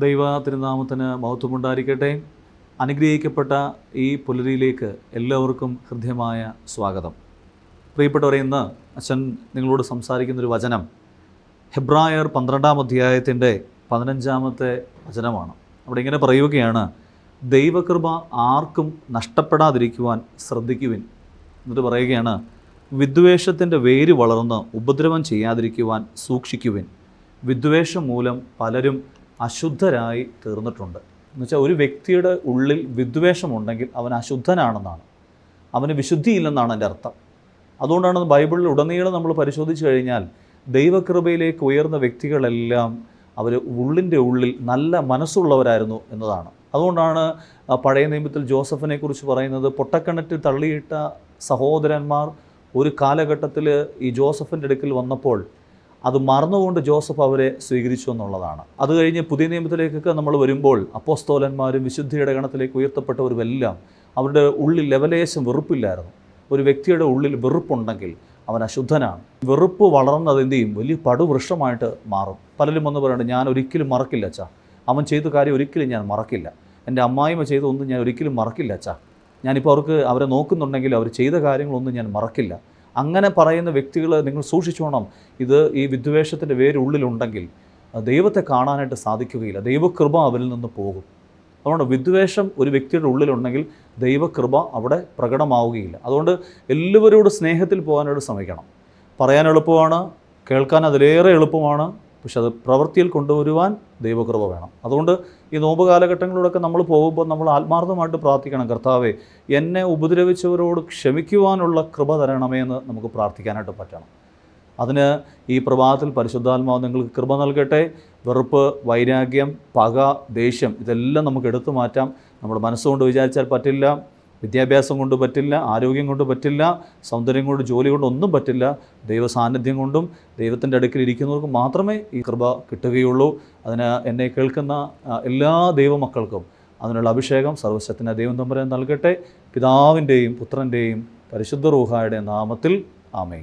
ദൈവ തിരുനാമത്തിന് മഹത്വമുണ്ടായിരിക്കട്ടെ. അനുഗ്രഹിക്കപ്പെട്ട ഈ പുലരിയിലേക്ക് എല്ലാവർക്കും ഹൃദ്യമായ സ്വാഗതം. പ്രിയപ്പെട്ടവരെ, ഇന്ന് അച്ഛൻ നിങ്ങളോട് സംസാരിക്കുന്നൊരു വചനം ഹെബ്രായർ 12-ാം അധ്യായത്തിൻ്റെ 15-ാമത്തെ വചനമാണ്. അവിടെ ഇങ്ങനെ പറയുകയാണ്, ദൈവകൃപ ആർക്കും നഷ്ടപ്പെടാതിരിക്കുവാൻ ശ്രദ്ധിക്കുവിൻ. എന്നിട്ട് പറയുകയാണ്, വിദ്വേഷത്തിൻ്റെ വേര് വളർന്ന് ഉപദ്രവം ചെയ്യാതിരിക്കുവാൻ സൂക്ഷിക്കുവിൻ. വിദ്വേഷം മൂലം പലരും അശുദ്ധരായി തീർന്നിട്ടുണ്ട്. എന്നുവെച്ചാൽ ഒരു വ്യക്തിയുടെ ഉള്ളിൽ വിദ്വേഷമുണ്ടെങ്കിൽ അവൻ അശുദ്ധനാണെന്നാണ്, അവന് വിശുദ്ധിയില്ലെന്നാണ് എൻ്റെ അർത്ഥം. അതുകൊണ്ടാണ് ബൈബിളിൽ ഉടനീളം നമ്മൾ പരിശോധിച്ച് കഴിഞ്ഞാൽ ദൈവകൃപയിലേക്ക് ഉയർന്ന വ്യക്തികളെല്ലാം അവർ ഉള്ളിൻ്റെ ഉള്ളിൽ നല്ല മനസ്സുള്ളവരായിരുന്നു എന്നതാണ്. അതുകൊണ്ടാണ് പഴയ നിയമത്തിൽ ജോസഫിനെ കുറിച്ച് പറയുന്നത്, പൊട്ടക്കിണറ്റിൽ തള്ളിയിട്ട സഹോദരന്മാർ ഒരു കാലഘട്ടത്തിൽ ഈ ജോസഫിൻ്റെ അടുക്കൽ വന്നപ്പോൾ അത് മറന്നുകൊണ്ട് ജോസഫ് അവരെ സ്വീകരിച്ചു എന്നുള്ളതാണ്. അത് കഴിഞ്ഞ് പുതിയ നിയമത്തിലേക്കൊക്കെ നമ്മൾ വരുമ്പോൾ അപ്പോസ്തോലന്മാരും വിശുദ്ധിയുടെ ഗണത്തിലേക്ക് ഉയർത്തപ്പെട്ടവരുമെല്ലാം അവരുടെ ഉള്ളിൽ ലെവലേശം വെറുപ്പില്ലായിരുന്നു. ഒരു വ്യക്തിയുടെ ഉള്ളിൽ വെറുപ്പുണ്ടെങ്കിൽ അവൻ അശുദ്ധനാണ്. വെറുപ്പ് വളർന്നത് എന്ത് ചെയ്യും? വലിയ പടുവൃക്ഷമായിട്ട് മാറും. പലരും വന്ന് പറയുന്നുണ്ട്, ഞാൻ ഒരിക്കലും മറക്കില്ല അച്ഛാ, അവൻ ചെയ്ത കാര്യം ഒരിക്കലും ഞാൻ മറക്കില്ല, എൻ്റെ അമ്മായിമ്മ ചെയ്തൊന്നും ഞാൻ ഒരിക്കലും മറക്കില്ല അച്ഛാ, ഞാനിപ്പോൾ അവരെ നോക്കുന്നുണ്ടെങ്കിൽ അവർ ചെയ്ത കാര്യങ്ങളൊന്നും ഞാൻ മറക്കില്ല. അങ്ങനെ പറയുന്ന വ്യക്തികൾ നിങ്ങൾ സൂക്ഷിച്ചോണം. ഈ വിദ്വേഷത്തിൻ്റെ വേര് ഉള്ളിലുണ്ടെങ്കിൽ ദൈവത്തെ കാണാനായിട്ട് സാധിക്കുകയില്ല, ദൈവകൃപ അവരിൽ നിന്ന് പോകും. അതുകൊണ്ട് വിദ്വേഷം ഒരു വ്യക്തിയുടെ ഉള്ളിലുണ്ടെങ്കിൽ ദൈവകൃപ അവിടെ പ്രകടമാവുകയില്ല. അതുകൊണ്ട് എല്ലാവരോടും സ്നേഹത്തിൽ പോകാനായിട്ട് ശ്രമിക്കണം. പറയാൻ എളുപ്പമാണ്, കേൾക്കാൻ അതിലേറെ എളുപ്പമാണ്, പക്ഷെ അത് പ്രവൃത്തിയിൽ കൊണ്ടുവരുവാൻ ദൈവകൃപ വേണം. അതുകൊണ്ട് ഈ നോമ്പ് കാലഘട്ടങ്ങളിലൂടെയൊക്കെ നമ്മൾ പോകുമ്പോൾ നമ്മൾ ആത്മാർത്ഥമായിട്ട് പ്രാർത്ഥിക്കണം, കർത്താവേ എന്നെ ഉപദ്രവിച്ചവരോട് ക്ഷമിക്കുവാനുള്ള കൃപ തരണമേ എന്ന് നമുക്ക് പ്രാർത്ഥിക്കാനായിട്ട് പറ്റണം. അതിന് ഈ പ്രഭാതത്തിൽ പരിശുദ്ധാത്മാവ് നിങ്ങൾക്ക് കൃപ നൽകട്ടെ. വെറുപ്പ്, വൈരാഗ്യം, പക, ദേഷ്യം ഇതെല്ലാം നമുക്ക് എടുത്തു മാറ്റാം. നമ്മുടെ മനസ്സുകൊണ്ട് വിചാരിച്ചാൽ പറ്റില്ല, വിദ്യാഭ്യാസം കൊണ്ട് പറ്റില്ല, ആരോഗ്യം കൊണ്ട് പറ്റില്ല, സൗന്ദര്യം കൊണ്ട്, ജോലി കൊണ്ട് ഒന്നും പറ്റില്ല. ദൈവ സാന്നിധ്യം കൊണ്ടും ദൈവത്തിൻ്റെ അടുക്കൽ ഇരിക്കുന്നവർക്ക് മാത്രമേ ഈ കൃപ കിട്ടുകയുള്ളൂ. അതിന് എന്നെ കേൾക്കുന്ന എല്ലാ ദൈവമക്കൾക്കും അതിനുള്ള അഭിഷേകം സർവശക്തനായ ദൈവം തമ്പുരാൻ നൽകട്ടെ. പിതാവിൻ്റെയും പുത്രൻ്റെയും പരിശുദ്ധ റൂഹായുടെ നാമത്തിൽ ആമേൻ.